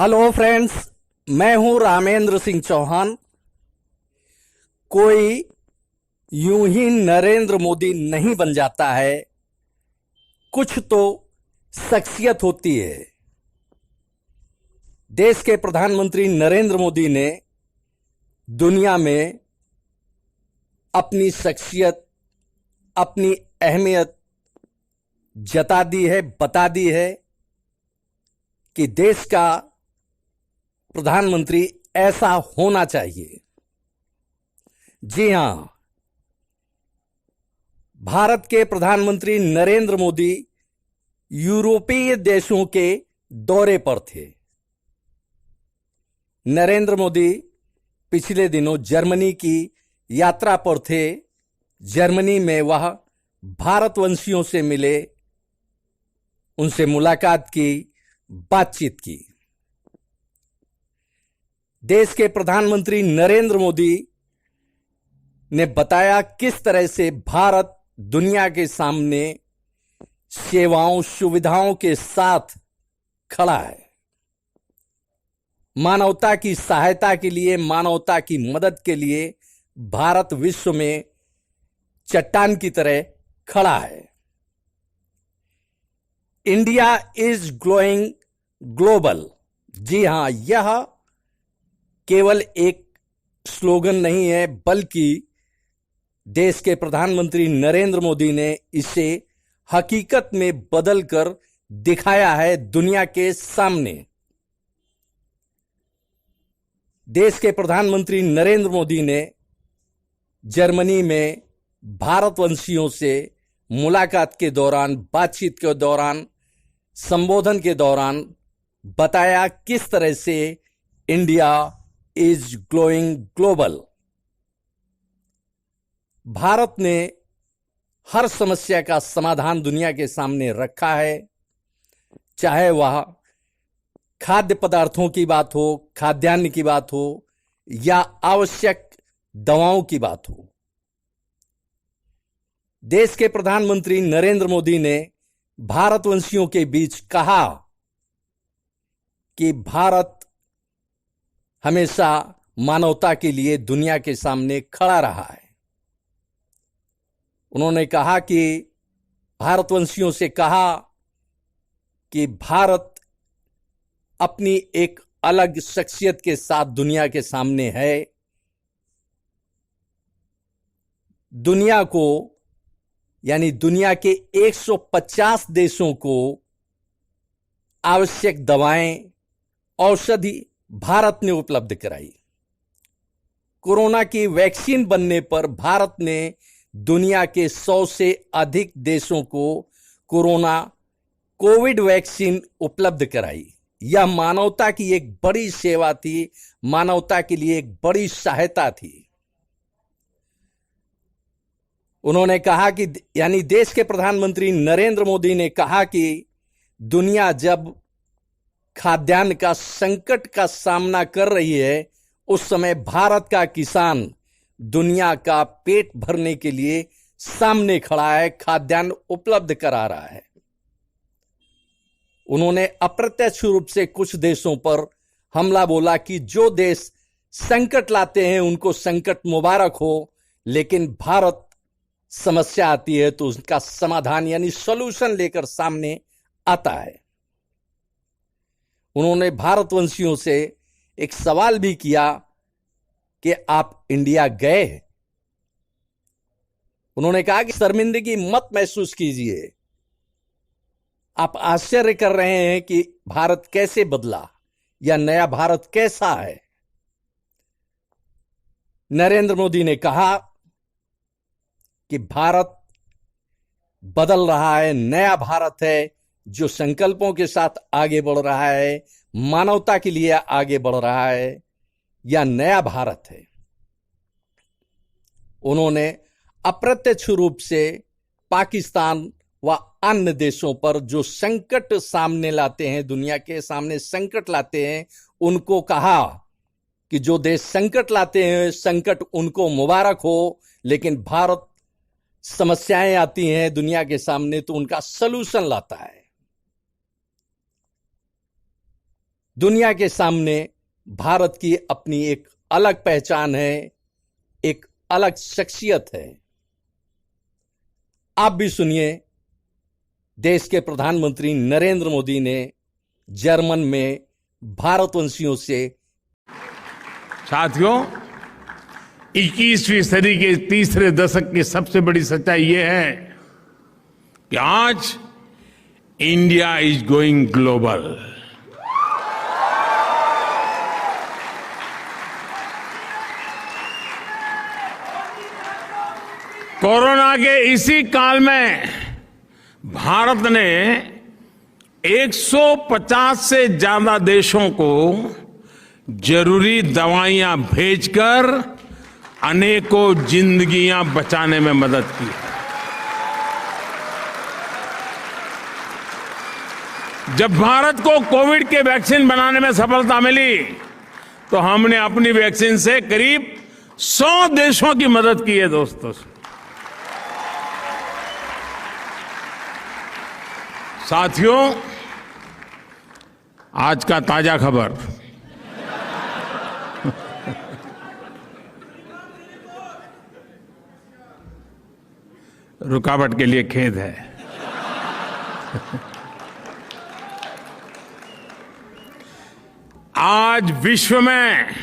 Hello friends, मैं हूं रामेंद्र सिंह चौहान। कोई यूं ही नरेंद्र मोदी नहीं बन जाता है, कुछ तो शख्सियत होती है। देश के प्रधानमंत्री नरेंद्र मोदी ने दुनिया में अपनी शख्सियत, अपनी अहमियत जता दी है, बता दी है कि देश का प्रधानमंत्री ऐसा होना चाहिए। जी हां, भारत के प्रधानमंत्री नरेंद्र मोदी यूरोपीय देशों के दौरे पर थे। नरेंद्र मोदी पिछले दिनों जर्मनी की यात्रा पर थे। जर्मनी में वह भारतवंशियों से मिले, उनसे मुलाकात की, बातचीत की। देश के प्रधानमंत्री नरेंद्र मोदी ने बताया किस तरह से भारत दुनिया के सामने सेवाओं, सुविधाओं के साथ खड़ा है। मानवता की सहायता के लिए, मानवता की मदद के लिए भारत विश्व में चट्टान की तरह खड़ा है। India is glowing global. जी हां, यह केवल एक स्लोगन नहीं है, बल्कि देश के प्रधानमंत्री नरेंद्र मोदी ने इसे हकीकत में बदलकर दिखाया है दुनिया के सामने। देश के प्रधानमंत्री नरेंद्र मोदी ने जर्मनी में भारतवंशियों से मुलाकात के दौरान, बातचीत के दौरान, संबोधन के दौरान बताया किस तरह से India is glowing global. Bharat ने हर समस्या का समाधान दुनिया के सामने रखा है, चाहे वह खाद्य पदार्थों की बात हो, खाद्यान्न की बात हो, या आवश्यक दवाओं की बात हो। देश के प्रधानमंत्री नरेंद्र मोदी ने भारतवंशियों के बीच कहा कि भारत हमेशा मानवता के लिए दुनिया के सामने खड़ा रहा है। उन्होंने कहा कि भारतवंशियों से कहा कि भारत अपनी एक अलग शख्सियत के साथ दुनिया के सामने है। दुनिया को, यानी दुनिया के 150 देशों को आवश्यक दवाएं, औषधि भारत ने उपलब्ध कराई। कोरोना की वैक्सीन बनने पर भारत ने दुनिया के 100 से अधिक देशों को कोविड वैक्सीन उपलब्ध कराई। यह मानवता की एक बड़ी सेवा थी, मानवता के लिए एक बड़ी सहायता थी। उन्होंने कहा कि, यानी देश के प्रधानमंत्री नरेंद्र मोदी ने कहा कि दुनिया जब खाद्यान्न का संकट का सामना कर रही है, उस समय भारत का किसान दुनिया का पेट भरने के लिए सामने खड़ा है, खाद्यान्न उपलब्ध करा रहा है। उन्होंने अप्रत्यक्ष रूप से कुछ देशों पर हमला बोला कि जो देश संकट लाते हैं उनको संकट मुबारक हो, लेकिन भारत समस्या आती है तो उसका समाधान यानी सॉल्यूशन लेकर सामने आता है। उन्होंने भारतवंशियों से एक सवाल भी किया कि आप इंडिया गए? उन्होंने कहा कि शर्मिंदगी मत महसूस कीजिए। आप आश्चर्य कर रहे हैं कि भारत कैसे बदला या नया भारत कैसा है। नरेंद्र मोदी ने कहा कि भारत बदल रहा है, नया भारत है जो संकल्पों के साथ आगे बढ़ रहा है, मानवता के लिए आगे बढ़ रहा है। यह नया भारत है। उन्होंने अप्रत्यक्ष रूप से पाकिस्तान व अन्य देशों पर जो संकट सामने लाते हैं, दुनिया के सामने संकट लाते हैं, उनको कहा कि जो देश संकट लाते हैं संकट उनको मुबारक हो, लेकिन भारत समस्याएं आती हैं दुनिया के सामने तो उनका सलूशन लाता है। दुनिया के सामने भारत की अपनी एक अलग पहचान है, एक अलग शख्सियत है। आप भी सुनिए, देश के प्रधानमंत्री नरेंद्र मोदी ने जर्मन में भारतवंशियों से। साथियों, 21वीं सदी के तीसरे दशक की सबसे बड़ी सच्चाई यह है कि आज India is going global. Corona के इसी काल में भारत ने 150 से ज्यादा देशों को जरूरी दवाइयां भेजकर अनेकों जिंदगियां बचाने में मदद की है। जब भारत को कोविड के वैक्सीन बनाने में सफलता मिली तो हमने अपनी वैक्सीन से करीब 100 देशों की मदद की है। दोस्तों, साथियों, आज का ताजा खबर। रुकावट के लिए खेद है। आज विश्व में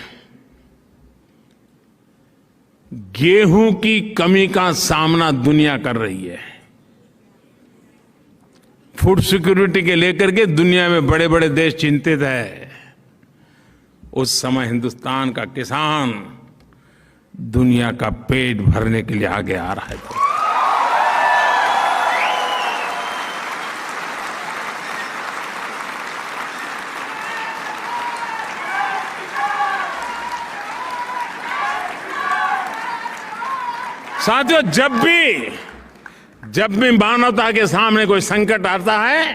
गेहूं की कमी का सामना दुनिया कर रही है। फूड सिक्योरिटी के लेकर के दुनिया में बड़े बड़े देश चिंतित है। उस समय हिंदुस्तान का किसान दुनिया का पेट भरने के लिए आगे आ रहा है। साथियों, जब भी मानवता के सामने कोई संकट आता है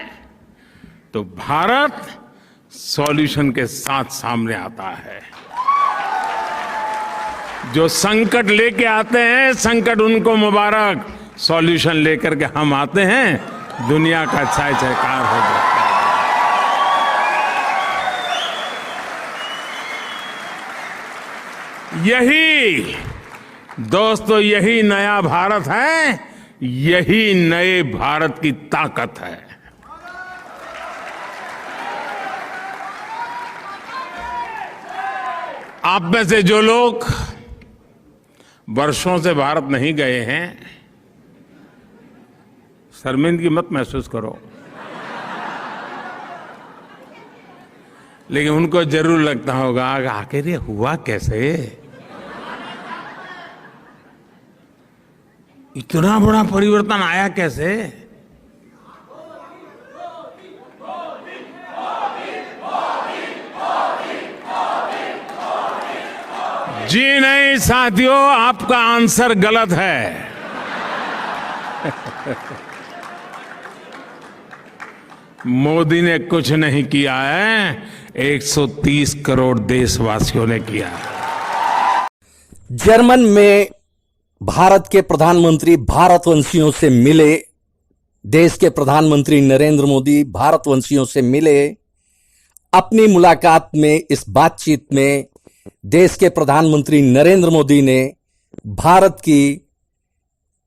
तो भारत सॉल्यूशन के साथ सामने आता है। जो संकट लेके आते हैं, संकट उनको मुबारक। सॉल्यूशन लेकर के हम आते हैं, दुनिया का चाय चयकार हो जाता है। यही दोस्तों, यही नया भारत है, यही नए भारत की ताकत है। आप में से जो लोग वर्षों से भारत नहीं गए हैं, शर्मिंदगी मत महसूस करो, लेकिन उनको जरूर लगता होगा आखिर ये हुआ कैसे, इतना बड़ा परिवर्तन आया कैसे। जी नहीं साथियों, आपका आंसर गलत है। मोदी ने कुछ नहीं किया है, 130 करोड़ देशवासियों ने किया है। जर्मन में भारत के प्रधानमंत्री भारतवंशियों से मिले। देश के प्रधानमंत्री नरेंद्र मोदी भारतवंशियों से मिले। अपनी मुलाकात में, इस बातचीत में देश के प्रधानमंत्री नरेंद्र मोदी ने भारत की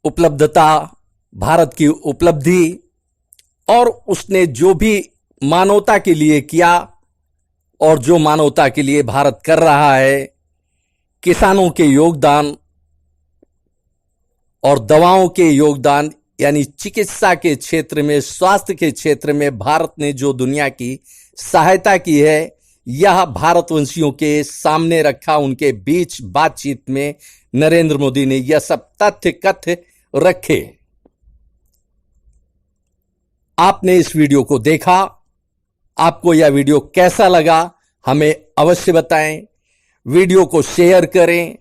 उपलब्धता, भारत की उपलब्धि और उसने जो भी मानवता के लिए किया और जो मानवता के लिए भारत कर रहा है, किसानों के योगदान और दवाओं के योगदान, यानी चिकित्सा के क्षेत्र में, स्वास्थ्य के क्षेत्र में भारत ने जो दुनिया की सहायता की है, यह भारतवंशियों के सामने रखा। उनके बीच बातचीत में नरेंद्र मोदी ने यह सब कथ्य रखे। आपने इस वीडियो को देखा, आपको यह वीडियो कैसा लगा हमें अवश्य बताएं। वीडियो को शेयर करें।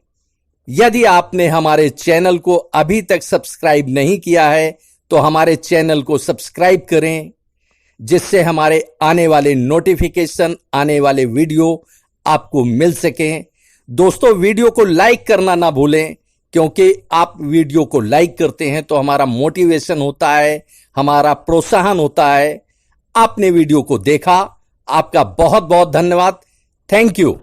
यदि आपने हमारे चैनल को अभी तक सब्सक्राइब नहीं किया है तो हमारे चैनल को सब्सक्राइब करें, जिससे हमारे आने वाले नोटिफिकेशन, आने वाले वीडियो आपको मिल सकें। दोस्तों, वीडियो को लाइक करना ना भूलें, क्योंकि आप वीडियो को लाइक करते हैं तो हमारा मोटिवेशन होता है, हमारा प्रोत्साहन होता है। आपने वीडियो को देखा, आपका बहुत बहुत धन्यवाद। Thank you.